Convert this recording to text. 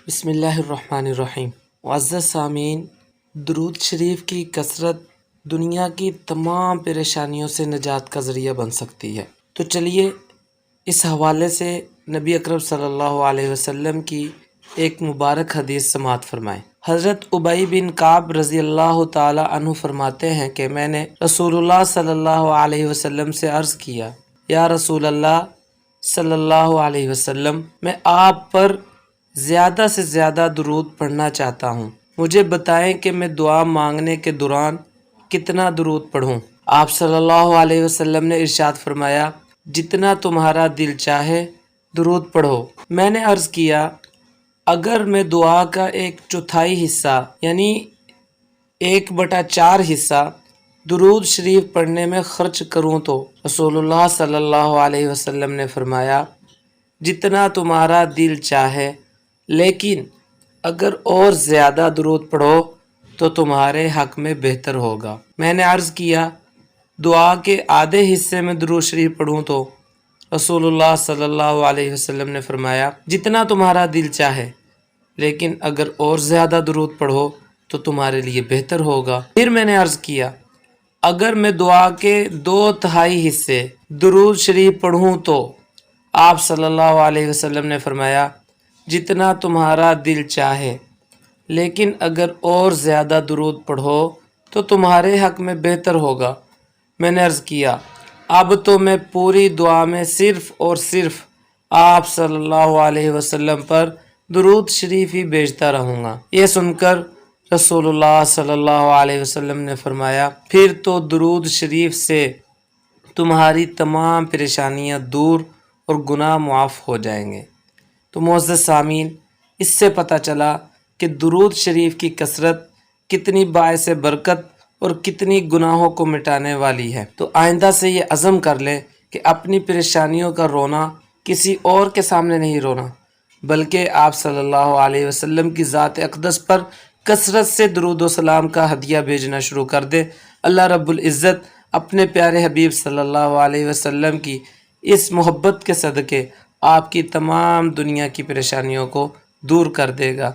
بسم اللہ الرحمن الرحیم۔ معزز سامعین، درود شریف کی کثرت دنیا کی تمام پریشانیوں سے نجات کا ذریعہ بن سکتی ہے۔ تو چلیے اس حوالے سے نبی اکرم صلی اللہ علیہ وسلم کی ایک مبارک حدیث سماعت فرمائیں۔ حضرت ابی بن کعب رضی اللہ تعالی عنہ فرماتے ہیں کہ میں نے رسول اللہ صلی اللہ علیہ وسلم سے عرض کیا، یا رسول اللہ صلی اللہ علیہ وسلم، میں آپ پر زیادہ سے زیادہ درود پڑھنا چاہتا ہوں، مجھے بتائیں کہ میں دعا مانگنے کے دوران کتنا درود پڑھوں؟ آپ صلی اللہ علیہ وسلم نے ارشاد فرمایا، جتنا تمہارا دل چاہے درود پڑھو۔ میں نے عرض کیا، اگر میں دعا کا 1/4 حصہ یعنی 1/4 حصہ درود شریف پڑھنے میں خرچ کروں تو؟ رسول اللہ صلی اللہ علیہ وسلم نے فرمایا، جتنا تمہارا دل چاہے، لیکن اگر اور زیادہ درود پڑھو تو تمہارے حق میں بہتر ہوگا۔ میں نے عرض کیا، دعا کے آدھے حصے میں درود شریف پڑھوں تو؟ رسول اللہ صلی اللہ علیہ وسلم نے فرمایا، جتنا تمہارا دل چاہے، لیکن اگر اور زیادہ درود پڑھو تو تمہارے لیے بہتر ہوگا۔ پھر میں نے عرض کیا، اگر میں دعا کے 2/3 حصے درود شریف پڑھوں تو؟ آپ صلی اللہ علیہ وسلم نے فرمایا، جتنا تمہارا دل چاہے، لیکن اگر اور زیادہ درود پڑھو تو تمہارے حق میں بہتر ہوگا۔ میں نے عرض کیا، اب تو میں پوری دعا میں صرف اور صرف آپ صلی اللہ علیہ وسلم پر درود شریف ہی بھیجتا رہوں گا۔ یہ سن کر رسول اللہ صلی اللہ علیہ وسلم نے فرمایا، پھر تو درود شریف سے تمہاری تمام پریشانیاں دور اور گناہ معاف ہو جائیں گے۔ تو معزز سامعین، اس سے پتہ چلا کہ درود شریف کی کثرت کتنی باعث برکت اور کتنی گناہوں کو مٹانے والی ہے۔ تو آئندہ سے یہ عزم کر لیں کہ اپنی پریشانیوں کا رونا کسی اور کے سامنے نہیں رونا، بلکہ آپ صلی اللہ علیہ وسلم کی ذات اقدس پر کثرت سے درود و سلام کا ہدیہ بھیجنا شروع کر دے۔ اللہ رب العزت اپنے پیارے حبیب صلی اللہ علیہ وسلم کی اس محبت کے صدقے آپ کی تمام دنیا کی پریشانیوں کو دور کر دے گا۔